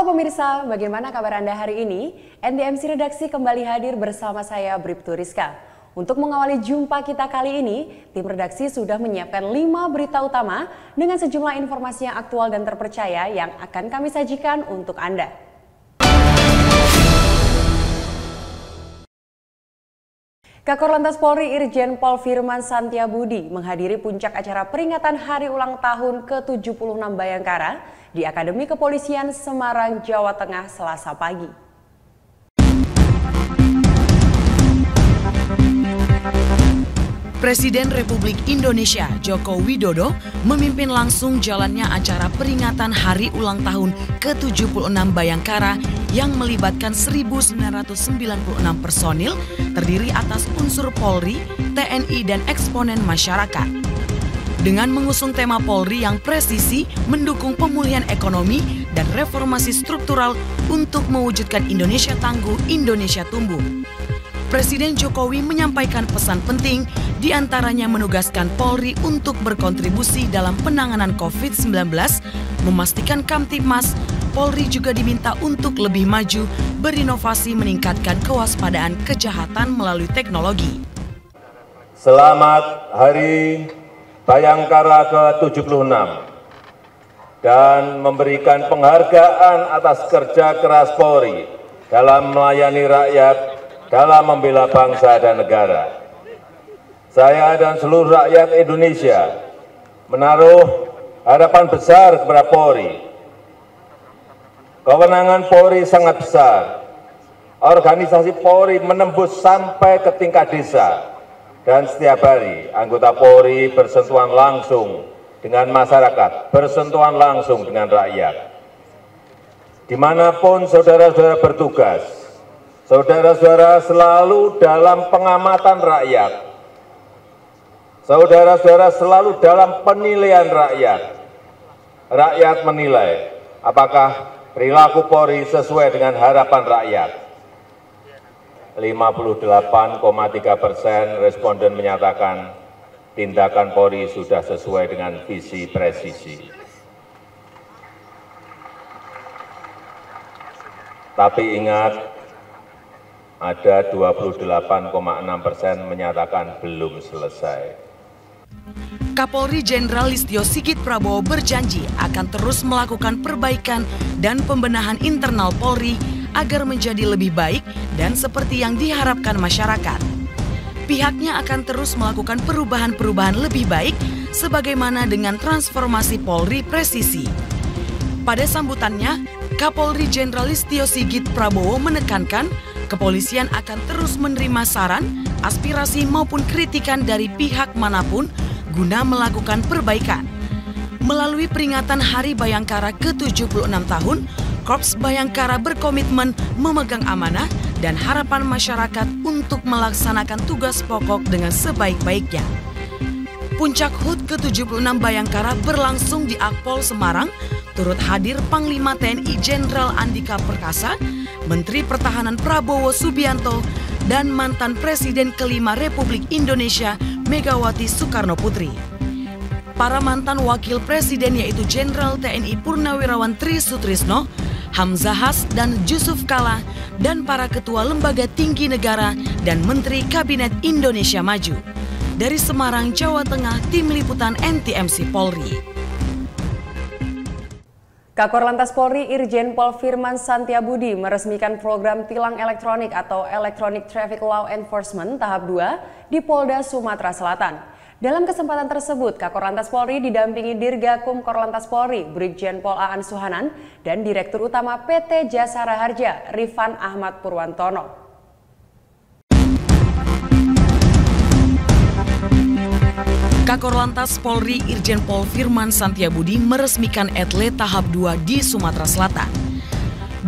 Halo pemirsa, bagaimana kabar Anda hari ini? NTMC Redaksi kembali hadir bersama saya Bribtu Rizka. Untuk mengawali jumpa kita kali ini, tim redaksi sudah menyiapkan 5 berita utama dengan sejumlah informasi yang aktual dan terpercaya yang akan kami sajikan untuk Anda. Kakor-Lantas Polri Irjen Pol Firman Santiabudi menghadiri puncak acara peringatan Hari Ulang Tahun ke-76 Bayangkara di Akademi Kepolisian Semarang, Jawa Tengah, Selasa pagi. Presiden Republik Indonesia Joko Widodo memimpin langsung jalannya acara peringatan Hari Ulang Tahun ke-76 Bayangkara yang melibatkan 1.996 personil terdiri atas unsur Polri, TNI, dan eksponen masyarakat. Dengan mengusung tema Polri yang presisi mendukung pemulihan ekonomi dan reformasi struktural untuk mewujudkan Indonesia tangguh, Indonesia tumbuh. Presiden Jokowi menyampaikan pesan penting, diantaranya menugaskan Polri untuk berkontribusi dalam penanganan COVID-19, memastikan Kamtibmas. Polri juga diminta untuk lebih maju, berinovasi meningkatkan kewaspadaan kejahatan melalui teknologi. Selamat Hari Bayangkara ke-76 dan memberikan penghargaan atas kerja keras Polri dalam melayani rakyat, dalam membela bangsa dan negara. Saya dan seluruh rakyat Indonesia menaruh harapan besar kepada Polri. Kewenangan Polri sangat besar. Organisasi Polri menembus sampai ke tingkat desa. Dan setiap hari anggota Polri bersentuhan langsung dengan masyarakat, bersentuhan langsung dengan rakyat. Dimanapun saudara-saudara bertugas, saudara-saudara selalu dalam pengamatan rakyat. Saudara-saudara selalu dalam penilaian rakyat. Rakyat menilai apakah perilaku Polri sesuai dengan harapan rakyat. 58,3% responden menyatakan tindakan Polri sudah sesuai dengan visi presisi. Tapi ingat, ada 28,6% menyatakan belum selesai. Kapolri Jenderal Listio Sigit Prabowo berjanji akan terus melakukan perbaikan dan pembenahan internal Polri agar menjadi lebih baik dan seperti yang diharapkan masyarakat. Pihaknya akan terus melakukan perubahan-perubahan lebih baik sebagaimana dengan transformasi Polri presisi. Pada sambutannya, Kapolri Jenderal Listio Sigit Prabowo menekankan kepolisian akan terus menerima saran, aspirasi maupun kritikan dari pihak manapun guna melakukan perbaikan. Melalui peringatan Hari Bayangkara ke-76 tahun, Korps Bayangkara berkomitmen memegang amanah dan harapan masyarakat untuk melaksanakan tugas pokok dengan sebaik-baiknya. Puncak HUT ke-76 Bayangkara berlangsung di Akpol Semarang, turut hadir Panglima TNI Jenderal Andika Perkasa, Menteri Pertahanan Prabowo Subianto, dan mantan Presiden kelima Republik Indonesia Megawati Soekarno Putri. Para mantan wakil presiden yaitu Jenderal TNI Purnawirawan Tri Sutrisno, Hamzahas dan Yusuf Kala, dan para ketua lembaga tinggi negara dan Menteri Kabinet Indonesia Maju. Dari Semarang, Jawa Tengah, Tim Liputan NTMC Polri. Kakor-Lantas Polri Irjen Pol Firman Santiabudi meresmikan program tilang elektronik atau Electronic Traffic Law Enforcement tahap 2 di Polda Sumatera Selatan. Dalam kesempatan tersebut, Kakor-Lantas Polri didampingi Dirgakum Korlantas Polri, Brigjen Pol Aan Suhanan, dan Direktur Utama PT Jasara Harja, Rifan Ahmad Purwantono. Kakor-Lantas Polri Irjen Pol Firman Santiabudi meresmikan ETLE tahap 2 di Sumatera Selatan.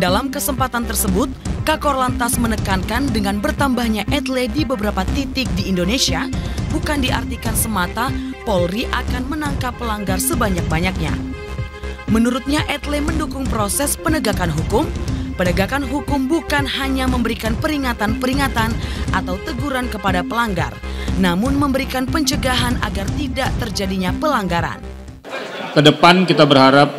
Dalam kesempatan tersebut, Kakor-Lantas menekankan dengan bertambahnya ETLE di beberapa titik di Indonesia, bukan diartikan semata Polri akan menangkap pelanggar sebanyak-banyaknya. Menurutnya ETLE mendukung proses penegakan hukum. Penegakan hukum bukan hanya memberikan peringatan-peringatan atau teguran kepada pelanggar, namun memberikan pencegahan agar tidak terjadinya pelanggaran. Ke depan kita berharap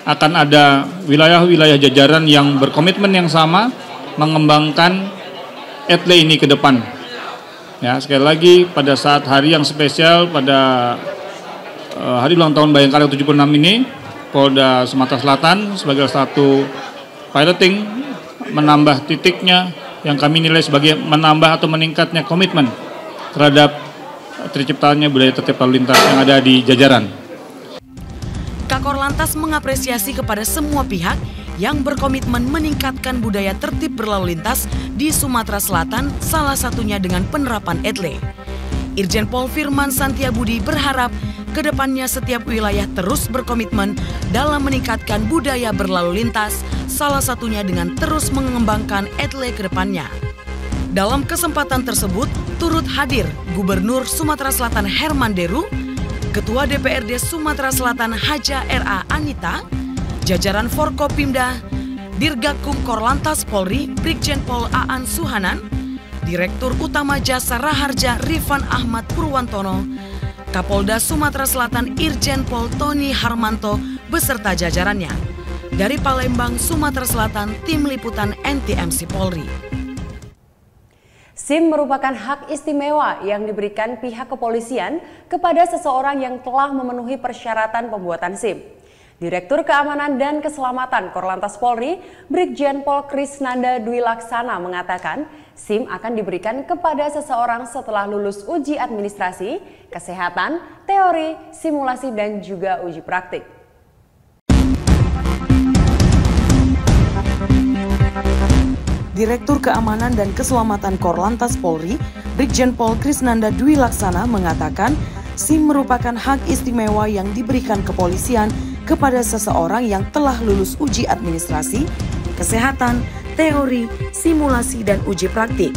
akan ada wilayah-wilayah jajaran yang berkomitmen yang sama mengembangkan ETLE ini ke depan. Ya, sekali lagi pada saat hari yang spesial pada hari ulang tahun Bayangkara 76 ini, Polda Sumatera Selatan sebagai satu piloting menambah titiknya yang kami nilai sebagai menambah atau meningkatnya komitmen terhadap terciptanya budaya tertib lalu lintas yang ada di jajaran. Kakor Lantas mengapresiasi kepada semua pihak yang berkomitmen meningkatkan budaya tertib berlalu lintas di Sumatera Selatan, salah satunya dengan penerapan ETLE. Irjen Pol Firman Santiabudi berharap kedepannya setiap wilayah terus berkomitmen dalam meningkatkan budaya berlalu lintas, salah satunya dengan terus mengembangkan ETLE ke depannya. Dalam kesempatan tersebut, turut hadir Gubernur Sumatera Selatan Herman Deru, Ketua DPRD Sumatera Selatan Haja R.A. Anita, jajaran Forkopimda, Dirgakum Korlantas Polri, Brigjen Pol Aan Suhanan, Direktur Utama Jasa Raharja Rifan Ahmad Purwantono, Kapolda Sumatera Selatan Irjen Pol Tony Harmanto beserta jajarannya. Dari Palembang, Sumatera Selatan, Tim Liputan NTMC Polri. SIM merupakan hak istimewa yang diberikan pihak kepolisian kepada seseorang yang telah memenuhi persyaratan pembuatan SIM. Direktur Keamanan dan Keselamatan Korlantas Polri, Brigjen Pol Krisnanda Dwi Laksana mengatakan, SIM akan diberikan kepada seseorang setelah lulus uji administrasi, kesehatan, teori, simulasi, dan juga uji praktik. Direktur Keamanan dan Keselamatan Korlantas Polri, Brigjen Pol Krisnanda Dwi Laksana mengatakan, SIM merupakan hak istimewa yang diberikan kepolisian kepada seseorang yang telah lulus uji administrasi, kesehatan, teori, simulasi, dan uji praktik.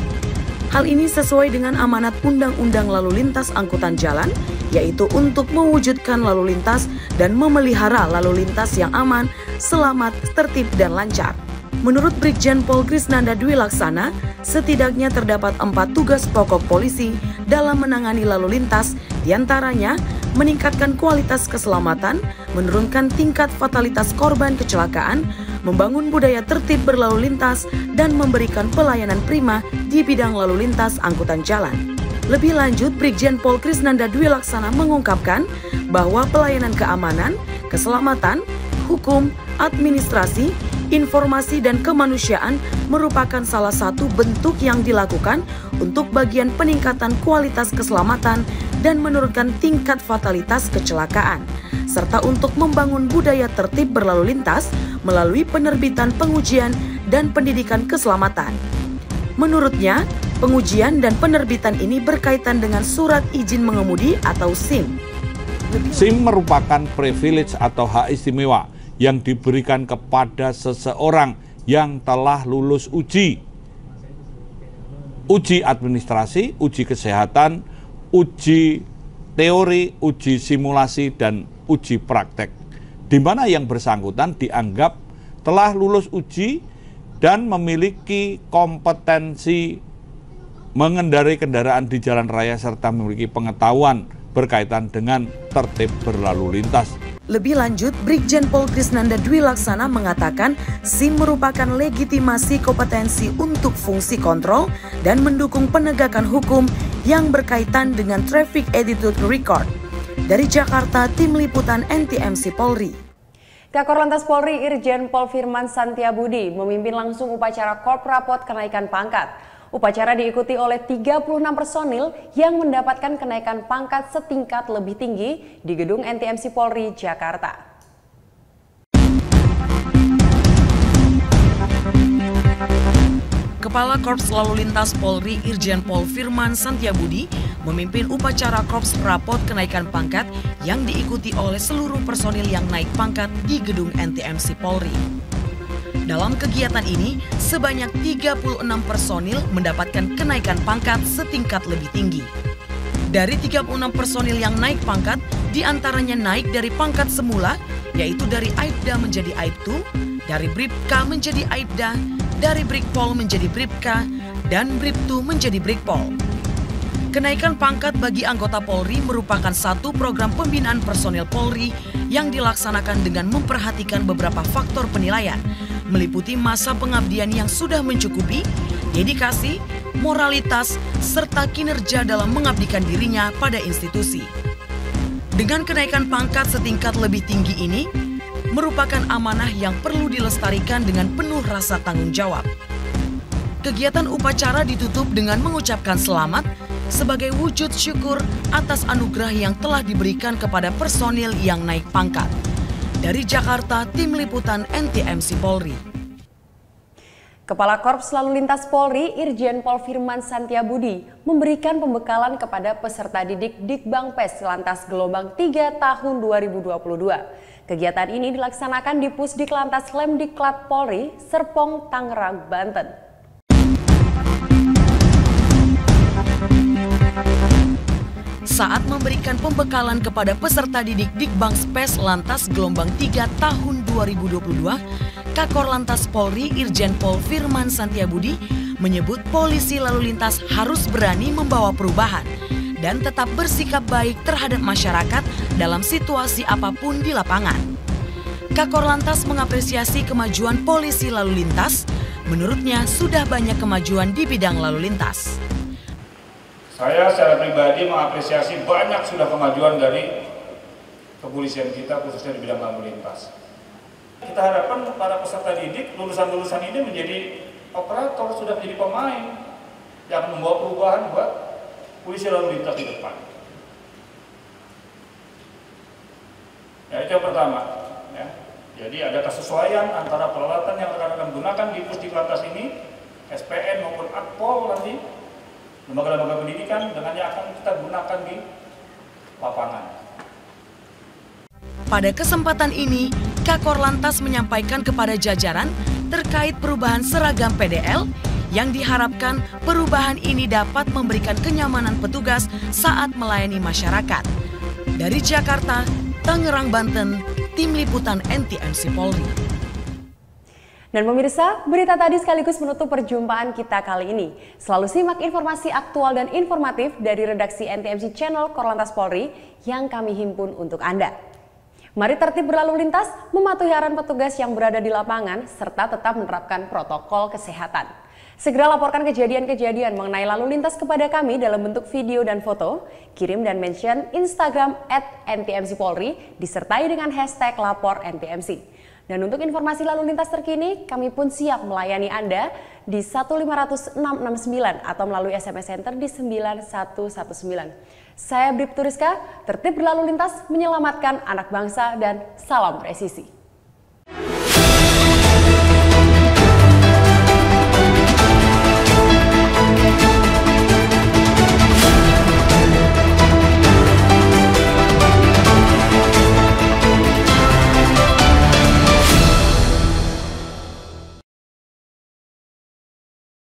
Hal ini sesuai dengan amanat Undang-Undang Lalu Lintas Angkutan Jalan, yaitu untuk mewujudkan lalu lintas dan memelihara lalu lintas yang aman, selamat, tertib, dan lancar. Menurut Brigjen Pol Krisnanda Dwi Laksana, setidaknya terdapat 4 tugas pokok polisi dalam menangani lalu lintas, diantaranya meningkatkan kualitas keselamatan, menurunkan tingkat fatalitas korban kecelakaan, membangun budaya tertib berlalu lintas, dan memberikan pelayanan prima di bidang lalu lintas angkutan jalan. Lebih lanjut, Brigjen Pol Krisnanda Dwi Laksana mengungkapkan bahwa pelayanan keamanan, keselamatan, hukum, administrasi, informasi, dan kemanusiaan merupakan salah satu bentuk yang dilakukan untuk bagian peningkatan kualitas keselamatan dan menurunkan tingkat fatalitas kecelakaan, serta untuk membangun budaya tertib berlalu lintas melalui penerbitan pengujian dan pendidikan keselamatan. Menurutnya, pengujian dan penerbitan ini berkaitan dengan surat izin mengemudi atau SIM. SIM merupakan privilege atau hak istimewa yang diberikan kepada seseorang yang telah lulus uji administrasi, uji kesehatan, uji teori, uji simulasi, dan uji praktek, di mana yang bersangkutan dianggap telah lulus uji dan memiliki kompetensi mengendarai kendaraan di jalan raya serta memiliki pengetahuan berkaitan dengan tertib berlalu lintas. Lebih lanjut, Brigjen Pol Krisnanda Dwi Laksana mengatakan SIM merupakan legitimasi kompetensi untuk fungsi kontrol dan mendukung penegakan hukum yang berkaitan dengan Traffic Attitude Record. Dari Jakarta, Tim Liputan NTMC Polri. Kakor Lantas Polri Irjen Pol Firman Santiabudi memimpin langsung upacara Korprapot kenaikan pangkat. Upacara diikuti oleh 36 personil yang mendapatkan kenaikan pangkat setingkat lebih tinggi di gedung NTMC Polri, Jakarta. Kepala Korps Lalu Lintas Polri Irjen Pol Firman Santiabudi memimpin upacara Korps Rapot kenaikan pangkat yang diikuti oleh seluruh personil yang naik pangkat di gedung NTMC Polri. Dalam kegiatan ini, sebanyak 36 personil mendapatkan kenaikan pangkat setingkat lebih tinggi. Dari 36 personil yang naik pangkat, diantaranya naik dari pangkat semula, yaitu dari Aibda menjadi Aibtu, dari Bribka menjadi Aibda, dari Brigpol menjadi Bribka, dan Bribtu menjadi Brigpol. Kenaikan pangkat bagi anggota Polri merupakan satu program pembinaan personel Polri yang dilaksanakan dengan memperhatikan beberapa faktor penilaian, meliputi masa pengabdian yang sudah mencukupi, dedikasi, moralitas, serta kinerja dalam mengabdikan dirinya pada institusi. Dengan kenaikan pangkat setingkat lebih tinggi ini, merupakan amanah yang perlu dilestarikan dengan penuh rasa tanggung jawab. Kegiatan upacara ditutup dengan mengucapkan selamat sebagai wujud syukur atas anugerah yang telah diberikan kepada personil yang naik pangkat. Dari Jakarta, Tim Liputan NTMC Polri. Kepala Korps Lalu Lintas Polri, Irjen Pol Firman Santiabudi, memberikan pembekalan kepada peserta didik Dikbangpes Lantas Gelombang 3 tahun 2022. Kegiatan ini dilaksanakan di Pusdiklantas Lemdiklat Polri, Serpong, Tangerang, Banten. Saat memberikan pembekalan kepada peserta didik Dikbangpes Lantas Gelombang 3 tahun 2022, Kakor Lantas Polri Irjen Pol Firman Santiabudi menyebut polisi lalu lintas harus berani membawa perubahan dan tetap bersikap baik terhadap masyarakat dalam situasi apapun di lapangan. Kakor Lantas mengapresiasi kemajuan polisi lalu lintas. Menurutnya sudah banyak kemajuan di bidang lalu lintas. Saya secara pribadi mengapresiasi banyak sudah kemajuan dari kepolisian kita khususnya di bidang lalu lintas. Kita harapkan para peserta didik, lulusan-lulusan ini menjadi operator, sudah menjadi pemain yang membawa perubahan buat polisi lalu lintas di depan. Ya, itu yang pertama. Ya. Jadi ada kesesuaian antara peralatan yang akan gunakan di Pusdiklantas ini, SPN maupun Akpol nanti, lembaga-lembaga pendidikan dengan yang akan kita gunakan di lapangan. Pada kesempatan ini, Kakor Lantas menyampaikan kepada jajaran terkait perubahan seragam PDL yang diharapkan perubahan ini dapat memberikan kenyamanan petugas saat melayani masyarakat. Dari Jakarta, Tangerang, Banten, Tim Liputan NTMC Polri. Dan pemirsa, berita tadi sekaligus menutup perjumpaan kita kali ini. Selalu simak informasi aktual dan informatif dari redaksi NTMC Channel Korlantas Polri yang kami himpun untuk Anda. Mari tertib berlalu lintas, mematuhi arahan petugas yang berada di lapangan, serta tetap menerapkan protokol kesehatan. Segera laporkan kejadian-kejadian mengenai lalu lintas kepada kami dalam bentuk video dan foto, kirim dan mention Instagram @ntmcpolri, disertai dengan hashtag lapor NTMC. Dan untuk informasi lalu lintas terkini, kami pun siap melayani Anda di 1500669 atau melalui SMS Center di 9119. Saya Bribtu Rizka, tertib berlalu lintas, menyelamatkan anak bangsa, dan salam presisi.